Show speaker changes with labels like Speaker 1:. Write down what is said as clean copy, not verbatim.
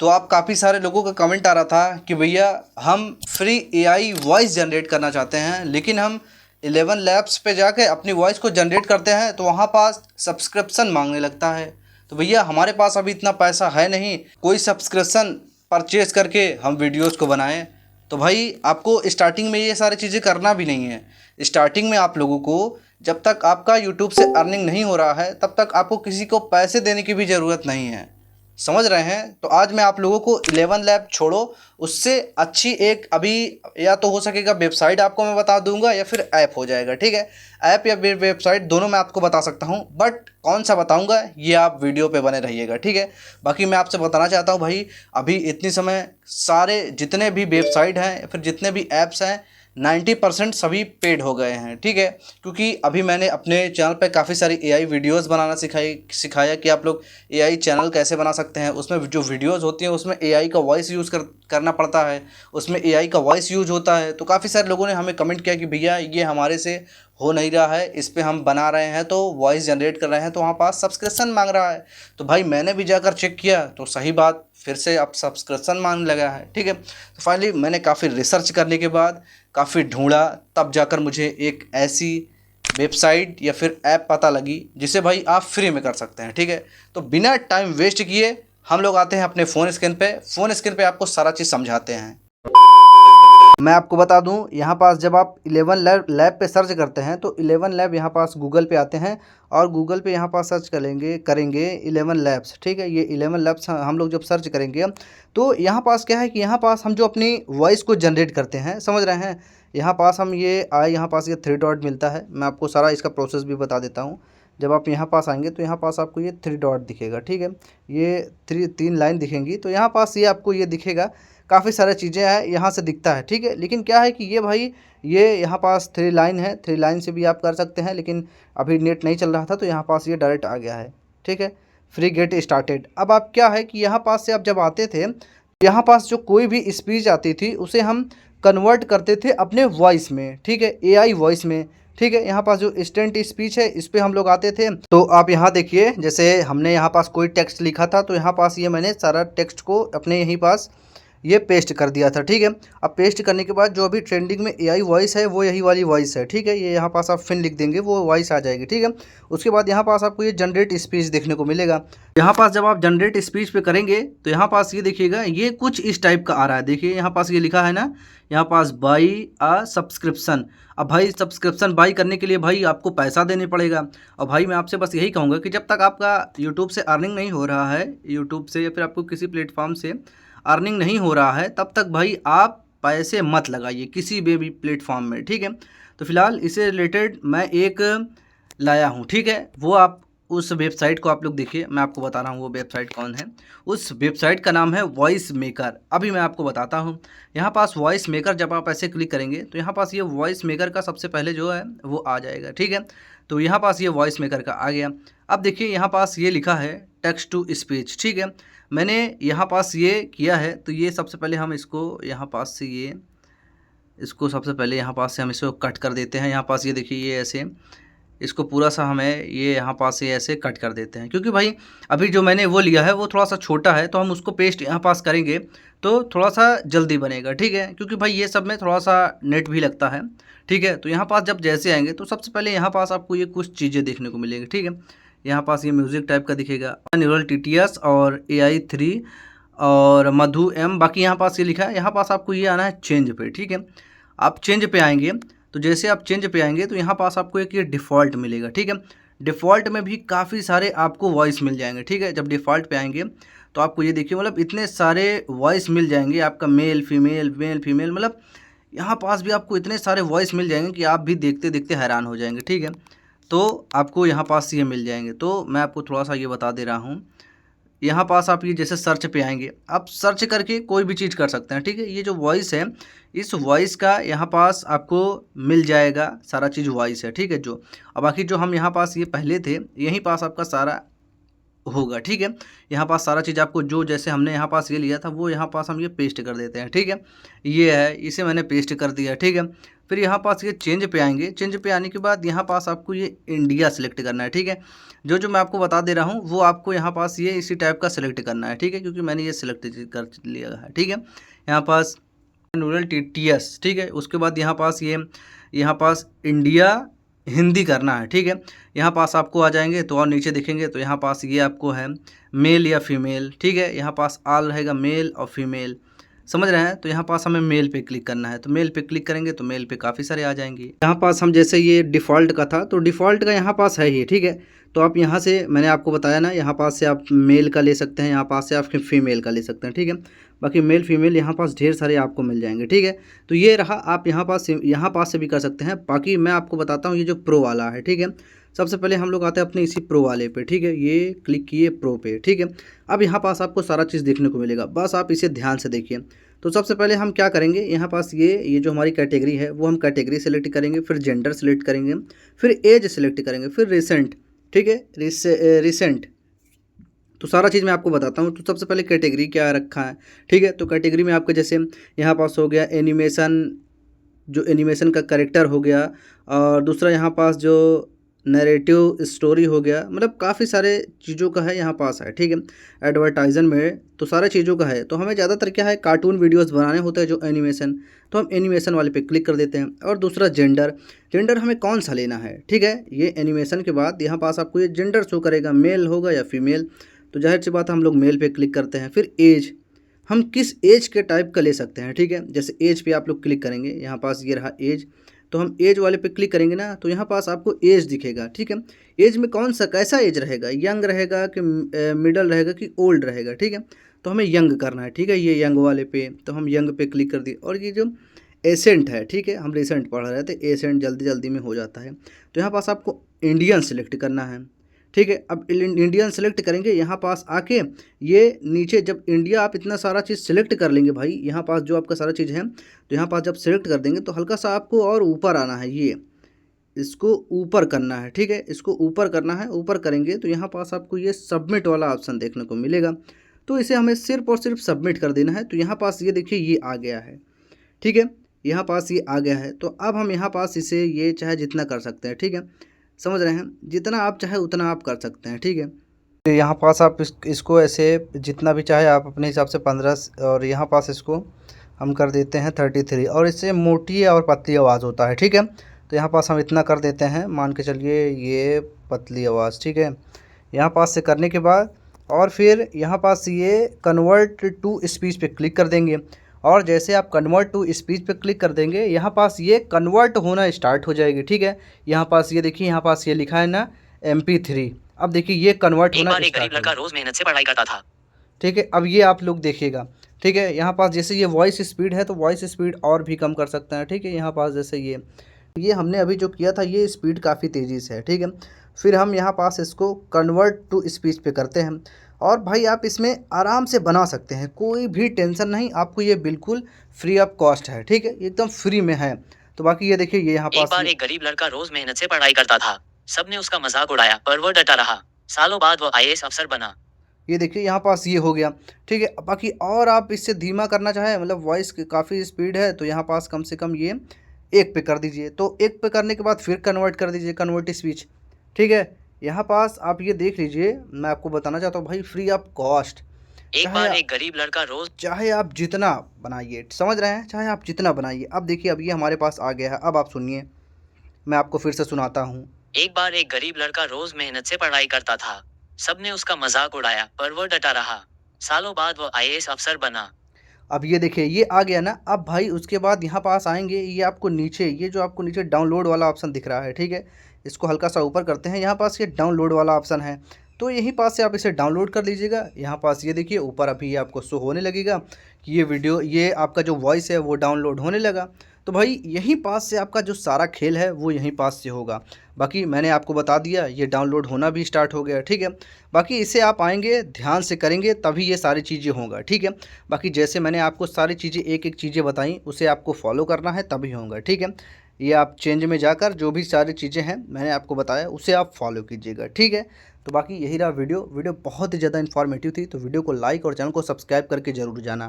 Speaker 1: तो आप काफ़ी सारे लोगों का कमेंट आ रहा था कि भैया हम फ्री एआई वॉइस जनरेट करना चाहते हैं, लेकिन हम 11 लैब्स पे जाके अपनी वॉइस को जनरेट करते हैं तो वहाँ पास सब्सक्रिप्शन मांगने लगता है। तो भैया हमारे पास अभी इतना पैसा है नहीं कोई सब्सक्रिप्शन परचेज करके हम वीडियोस को बनाएं। तो भाई आपको स्टार्टिंग में ये सारी चीज़ें करना भी नहीं है। स्टार्टिंग में आप लोगों को जब तक आपका यूट्यूब से अर्निंग नहीं हो रहा है तब तक आपको किसी को पैसे देने की भी ज़रूरत नहीं है। समझ रहे हैं? तो आज मैं आप लोगों को 11 लैब छोड़ो, उससे अच्छी एक अभी या तो हो सकेगा वेबसाइट आपको मैं बता दूंगा या फिर ऐप हो जाएगा। ठीक है, ऐप या वेबसाइट दोनों मैं आपको बता सकता हूं, बट कौन सा बताऊंगा ये आप वीडियो पे बने रहिएगा। ठीक है, बाकी मैं आपसे बताना चाहता हूं भाई, अभी इतनी समय सारे जितने भी वेबसाइट हैं या फिर जितने भी ऐप्स हैं 90% सभी पेड हो गए हैं। ठीक है, क्योंकि अभी मैंने अपने चैनल पे काफ़ी सारी एआई वीडियोस बनाना सिखाया कि आप लोग एआई चैनल कैसे बना सकते हैं। उसमें जो वीडियोस होती हैं उसमें एआई का वॉइस यूज़ करना पड़ता है, उसमें एआई का वॉइस यूज होता है। तो काफ़ी सारे लोगों ने हमें कमेंट किया कि भैया ये हमारे से हो नहीं रहा है, इस पर हम बना रहे हैं तो वॉइस जनरेट कर रहे हैं तो वहाँ पास सब्सक्रिप्शन मांग रहा है। तो भाई मैंने भी जाकर चेक किया तो सही बात फिर से अब सब्सक्रिप्शन मांगने लगा है। ठीक है, तो फाइनली मैंने काफ़ी रिसर्च करने के बाद काफ़ी ढूंढा, तब जाकर मुझे एक ऐसी वेबसाइट या फिर ऐप पता लगी जिसे भाई आप फ्री में कर सकते हैं। ठीक है, तो बिना टाइम वेस्ट किए हम लोग आते हैं अपने फ़ोन स्क्रीन पे आपको सारा चीज़ समझाते हैं। मैं आपको बता दूं, यहाँ पास जब आप 11 लैब पे सर्च करते हैं तो 11 लैब यहाँ पास गूगल पे आते हैं और गूगल पे यहाँ पास सर्च करेंगे 11 लैब्स। ठीक है, ये 11 लैब्स हम लोग जब सर्च करेंगे तो यहाँ पास क्या है कि यहाँ पास हम जो अपनी वॉइस को जनरेट करते हैं, समझ रहे हैं, यहाँ पास हम यहाँ पास ये 3 डॉट मिलता है। मैं आपको सारा इसका प्रोसेस भी बता देता हूँ। जब आप यहाँ पास आएंगे तो यहाँ पास आपको ये 3 डॉट दिखेगा। ठीक है, ये 3 लाइन दिखेंगी तो यहाँ पास ये आपको ये दिखेगा, काफ़ी सारी चीज़ें हैं यहाँ से दिखता है। ठीक है, लेकिन क्या है कि ये भाई ये यहाँ पास 3 लाइन है, 3 लाइन से भी आप कर सकते हैं, लेकिन अभी नेट नहीं चल रहा था तो यहाँ पास ये डायरेक्ट आ गया है। ठीक है, फ्री गेट स्टार्टेड। अब आप क्या है कि यहाँ पास से आप जब आते थे यहाँ पास जो कोई भी स्पीच आती थी उसे हम कन्वर्ट करते थे अपने वॉइस में। ठीक है, एआई वॉइस में। ठीक है, यहाँ पास जो इंस्टेंट स्पीच है इस पे हम लोग आते थे। तो आप यहाँ देखिए, जैसे हमने यहाँ पास कोई टेक्स्ट लिखा था तो यहाँ पास ये मैंने सारा टेक्स्ट को अपने यहीं पास ये पेस्ट कर दिया था। ठीक है, अब पेस्ट करने के बाद जो अभी ट्रेंडिंग में एआई वॉइस है वो यही वाली वॉइस है। ठीक है, ये यहाँ पास आप फिन लिख देंगे वो वॉइस आ जाएगी। ठीक है, उसके बाद यहाँ पास आपको ये जनरेट स्पीच देखने को मिलेगा। यहाँ पास जब आप जनरेट स्पीच पे करेंगे तो यहाँ पास ये देखिएगा, ये कुछ इस टाइप का आ रहा है। देखिए यहाँ पास ये लिखा है ना, यहाँ पास बाई अ सब्सक्रिप्शन। अब भाई सब्सक्रिप्शन बाई करने के लिए भाई आपको पैसा देने पड़ेगा। और भाई मैं आपसे बस यही कहूँगा कि जब तक आपका यूट्यूब से अर्निंग नहीं हो रहा है, यूट्यूब से या फिर आपको किसी प्लेटफॉर्म से अर्निंग नहीं हो रहा है, तब तक भाई आप पैसे मत लगाइए किसी भी प्लेटफॉर्म में। ठीक है, तो फिलहाल इससे रिलेटेड मैं एक लाया हूँ। ठीक है, वो आप उस वेबसाइट को आप लोग देखिए, मैं आपको बता रहा हूँ वो वेबसाइट कौन है। उस वेबसाइट का नाम है वॉइस मेकर। अभी मैं आपको बताता हूँ। यहाँ पास वॉइस मेकर जब आप ऐसे क्लिक करेंगे तो यहाँ पास ये वॉइस मेकर का सबसे पहले जो है वो आ जाएगा। ठीक है, तो यहाँ पास ये वॉइस मेकर का आ गया। अब देखिए यहाँ पास ये लिखा है टेक्स्ट टू स्पीच। ठीक है, मैंने यहाँ पास ये किया है तो ये सबसे पहले हम इसको यहाँ पास से इसको सबसे पहले यहाँ पास से हम इसको कट कर देते हैं। यहाँ पास ये देखिए ये ऐसे इसको पूरा सा हमें ये यहाँ पास से ऐसे कट कर देते हैं, क्योंकि भाई अभी जो मैंने वो लिया है वो थोड़ा सा छोटा है तो हम उसको पेस्ट यहाँ पास करेंगे तो थोड़ा सा जल्दी बनेगा। ठीक है, क्योंकि भाई ये सब में थोड़ा सा नेट भी लगता है। ठीक है, तो यहाँ पास जब जैसे आएंगे तो सबसे पहले यहाँ पास आपको ये कुछ चीज़ें देखने को मिलेंगी। ठीक है, यहाँ पास ये म्यूज़िक टाइप का दिखेगा, न्यूरल टीटीएस और AI3 और मधु एम। बाकी यहाँ पास ये लिखा है, यहाँ पास आपको ये आना है चेंज पे। ठीक है, आप चेंज पे आएंगे तो जैसे आप चेंज पे आएंगे तो यहाँ पास आपको एक ये डिफ़ॉल्ट मिलेगा। ठीक है, डिफ़ॉल्ट में भी काफ़ी सारे आपको वॉइस मिल जाएंगे। ठीक है, जब डिफ़ॉल्ट पे आएंगे तो आपको ये देखिए मतलब इतने सारे वॉइस मिल जाएंगे, आपका मेल फीमेल मतलब यहाँ पास भी आपको इतने सारे वॉइस मिल जाएंगे कि आप भी देखते देखते हैरान हो जाएंगे। ठीक है, तो आपको यहाँ पास ये मिल जाएंगे। तो मैं आपको थोड़ा सा ये बता दे रहा हूँ। यहाँ पास आप ये जैसे सर्च पे आएंगे, आप सर्च करके कोई भी चीज़ कर सकते हैं। ठीक है, ये जो वॉइस है इस वॉइस का यहाँ पास आपको मिल जाएगा, सारा चीज़ वॉइस है। ठीक है, जो और बाकी जो हम यहाँ पास ये पहले थे यहीं पास आपका सारा होगा। ठीक है, यहाँ पास सारा चीज़ आपको जो जैसे हमने यहाँ पास ये लिया था वो यहाँ पास हम ये पेस्ट कर देते हैं। ठीक है, ये है, इसे मैंने पेस्ट कर दिया। ठीक है, फिर यहाँ पास ये चेंज पे आएंगे। चेंज पे आने के बाद यहाँ पास आपको ये इंडिया सेलेक्ट करना है, ठीक है। जो मैं आपको बता दे रहा हूँ वो आपको यहाँ पास ये इसी टाइप का सेलेक्ट करना है, ठीक है, क्योंकि मैंने ये सेलेक्ट कर लिया है, ठीक है। यहाँ पास रूरल TTS, ठीक है। उसके बाद यहाँ पास इंडिया हिंदी करना है, ठीक है। यहाँ पास आपको आ जाएंगे तो और नीचे देखेंगे तो यहाँ पास ये आपको है मेल या फीमेल, ठीक है। यहाँ पास ऑल रहेगा मेल और फीमेल, समझ रहे हैं। तो यहाँ पास हमें मेल पे क्लिक करना है, तो मेल पे क्लिक करेंगे तो मेल पे काफ़ी सारे आ जाएंगे। यहाँ पास हम जैसे ये डिफ़ॉल्ट का था तो डिफ़ॉल्ट का यहाँ पास है ही, ठीक है। तो आप यहाँ से मैंने आपको बताया ना, यहाँ पास से आप मेल का ले सकते हैं, यहाँ पास से आप फीमेल का ले सकते हैं, ठीक है। बाकी मेल फीमेल यहाँ पास ढेर सारे आपको मिल जाएंगे, ठीक है। तो ये रहा, आप यहाँ पास से भी कर सकते हैं। बाकी मैं आपको बताता हूँ ये जो प्रो वाला है, ठीक है। सबसे पहले हम लोग आते हैं अपने इसी प्रो वाले पे, ठीक है। ये क्लिक किए प्रो पे, ठीक है। अब यहाँ पास आपको सारा चीज़ देखने को मिलेगा, बस आप इसे ध्यान से देखिए। तो सबसे पहले हम क्या करेंगे, यहाँ पास ये जो हमारी कैटेगरी है वो हम कैटेगरी सेलेक्ट करेंगे, फिर जेंडर सेलेक्ट करेंगे, फिर एज सेलेक्ट करेंगे, फिर रिसेंट, ठीक है, रिसेंट। तो सारा चीज़ मैं आपको बताता हूँ। तो सबसे पहले कैटेगरी क्या रखा है, ठीक है। तो कैटेगरी में आपके जैसे यहाँ पास हो गया एनिमेशन, जो एनिमेशन का कैरेक्टर हो गया, और दूसरा यहाँ पास जो नैरेटिव स्टोरी हो गया, मतलब काफ़ी सारे चीज़ों का है यहाँ पास है, ठीक है। एडवर्टाइजन में तो सारे चीज़ों का है। तो हमें ज़्यादातर क्या है, कार्टून वीडियोस बनाने होते हैं जो एनिमेशन, तो हम एनिमेशन वाले पे क्लिक कर देते हैं। और दूसरा जेंडर हमें कौन सा लेना है, ठीक है। ये एनिमेशन के बाद यहाँ पास आपको ये जेंडर शो करेगा, मेल होगा या फीमेल, तो जाहिर सी बात हम लोग मेल पे क्लिक करते हैं। फिर एज, हम किस एज के टाइप का ले सकते हैं, ठीक है। जैसे एज पे आप लोग क्लिक करेंगे, यहाँ पास ये रहा एज, तो हम एज वाले पे क्लिक करेंगे ना, तो यहाँ पास आपको एज दिखेगा, ठीक है। एज में कौन सा कैसा एज रहेगा, यंग रहेगा कि मिडल रहेगा कि ओल्ड रहेगा, ठीक है। तो हमें यंग करना है, ठीक है। ये यंग वाले पे, तो हम यंग पे क्लिक कर दिए। और ये जो एसेंट है, ठीक है, हम रिसेंट पढ़ रहे थे, एसेंट जल्दी जल्दी में हो जाता है। तो यहाँ पास आपको इंडियन सेलेक्ट करना है, ठीक है। अब इंडियन सेलेक्ट करेंगे, यहाँ पास आके ये नीचे जब इंडिया आप इतना सारा चीज़ सेलेक्ट कर लेंगे भाई, यहाँ पास जो आपका सारा चीज़ है, तो यहाँ पास जब सेलेक्ट कर देंगे तो हल्का सा आपको और ऊपर आना है, ये इसको ऊपर करना है, ठीक है। इसको ऊपर करना है, ऊपर करेंगे तो यहाँ पास आपको ये सबमिट वाला ऑप्शन देखने को मिलेगा। तो इसे हमें सिर्फ और सिर्फ सबमिट कर देना है। तो यहाँ पास ये देखिए ये आ गया है, ठीक है, यहाँ पास ये आ गया है। तो अब हम यहाँ पास इसे ये चाहे जितना कर सकते हैं, ठीक है, समझ रहे हैं, जितना आप चाहे उतना आप कर सकते हैं, ठीक है। तो यहाँ पास आप इसको ऐसे जितना भी चाहे आप अपने हिसाब से 15, और यहाँ पास इसको हम कर देते हैं 33, और इससे मोटी और पतली आवाज़ होता है, ठीक है। तो यहाँ पास हम इतना कर देते हैं, मान के चलिए ये पतली आवाज़, ठीक है। यहाँ पास से करने के बाद और फिर यहाँ पास ये कन्वर्ट टू स्पीच पे क्लिक कर देंगे, और जैसे आप कन्वर्ट टू स्पीच पे क्लिक कर देंगे, यहाँ पास ये कन्वर्ट होना स्टार्ट हो जाएगी, ठीक है। यहाँ पास ये देखिए, यहाँ पास ये लिखा है ना MP3, अब देखिए ये कन्वर्ट होना
Speaker 2: एक गरीब लड़का रोज मेहनत से पढ़ाई करता था,
Speaker 1: ठीक है। अब ये आप लोग देखिएगा, ठीक है। यहाँ पास जैसे ये वॉइस स्पीड है तो वॉइस स्पीड और भी कम कर सकते हैं, ठीक है। यहाँ पास जैसे ये हमने अभी जो किया था ये स्पीड काफ़ी तेज़ी से है, ठीक है। फिर हम यहाँ पास इसको कन्वर्ट टू स्पीच पे करते हैं, और भाई आप इसमें आराम से बना सकते हैं, कोई भी टेंशन नहीं आपको, ये बिल्कुल फ्री ऑफ कॉस्ट है, ठीक है, एकदम फ्री में है। तो बाकी ये देखिए ये यहाँ
Speaker 2: एक
Speaker 1: पास
Speaker 2: बार एक गरीब लड़का रोज मेहनत से पढ़ाई करता था, सबने उसका मजाक उड़ाया पर वो डटा रहा, सालों बाद वो IAS अफसर बना।
Speaker 1: ये देखिए यहाँ पास ये हो गया, ठीक है। बाकी और आप इससे धीमा करना चाहें, मतलब वॉइस काफ़ी स्पीड है, तो यहाँ पास कम से कम ये 1 पे कर दीजिए। तो 1 पे करने के बाद फिर कन्वर्ट कर दीजिए, कन्वर्ट स्पीच, ठीक है। यहाँ पास आप ये देख लीजिए, मैं आपको बताना चाहता हूँ भाई फ्री ऑफ कॉस्ट।
Speaker 2: एक बार एक गरीब लड़का रोज,
Speaker 1: चाहे आप जितना बनाइए, समझ रहे हैं, चाहे आप जितना बनाइए। अब देखिए अब ये हमारे पास आ गया है, अब आप सुनिए, मैं आपको फिर से सुनाता हूँ।
Speaker 2: एक बार एक गरीब लड़का रोज मेहनत से पढ़ाई करता था, सबने उसका मजाक उड़ाया पर वो डटा रहा, सालों बाद वो IAS अफसर बना।
Speaker 1: अब ये देखिए ये आ गया ना। अब भाई उसके बाद यहाँ पास आएंगे, ये आपको नीचे, ये जो आपको नीचे डाउनलोड वाला ऑप्शन दिख रहा है, ठीक है, इसको हल्का सा ऊपर करते हैं, यहाँ पास ये डाउनलोड वाला ऑप्शन है, तो यहीं पास से आप इसे डाउनलोड कर लीजिएगा। यहाँ पास ये देखिए ऊपर अभी ये आपको शो होने लगेगा कि ये वीडियो, ये आपका जो वॉइस है वो डाउनलोड होने लगा। तो भाई यहीं पास से आपका जो सारा खेल है वो यहीं पास से होगा। बाकी मैंने आपको बता दिया, ये डाउनलोड होना भी स्टार्ट हो गया, ठीक है। बाकी इसे आप आएंगे ध्यान से करेंगे तभी ये सारी चीज़ें होगा, ठीक है। बाकी जैसे मैंने आपको सारी चीज़ें एक एक चीज़ें बताई उसे आपको फॉलो करना है तभी होगा, ठीक है। ये आप चेंज में जाकर जो भी सारी चीज़ें हैं मैंने आपको बताया उसे आप फॉलो कीजिएगा, ठीक है। तो बाकी यही रहा वीडियो बहुत ही ज़्यादा इन्फॉर्मेटिव थी, तो वीडियो को लाइक और चैनल को सब्सक्राइब करके ज़रूर जाना।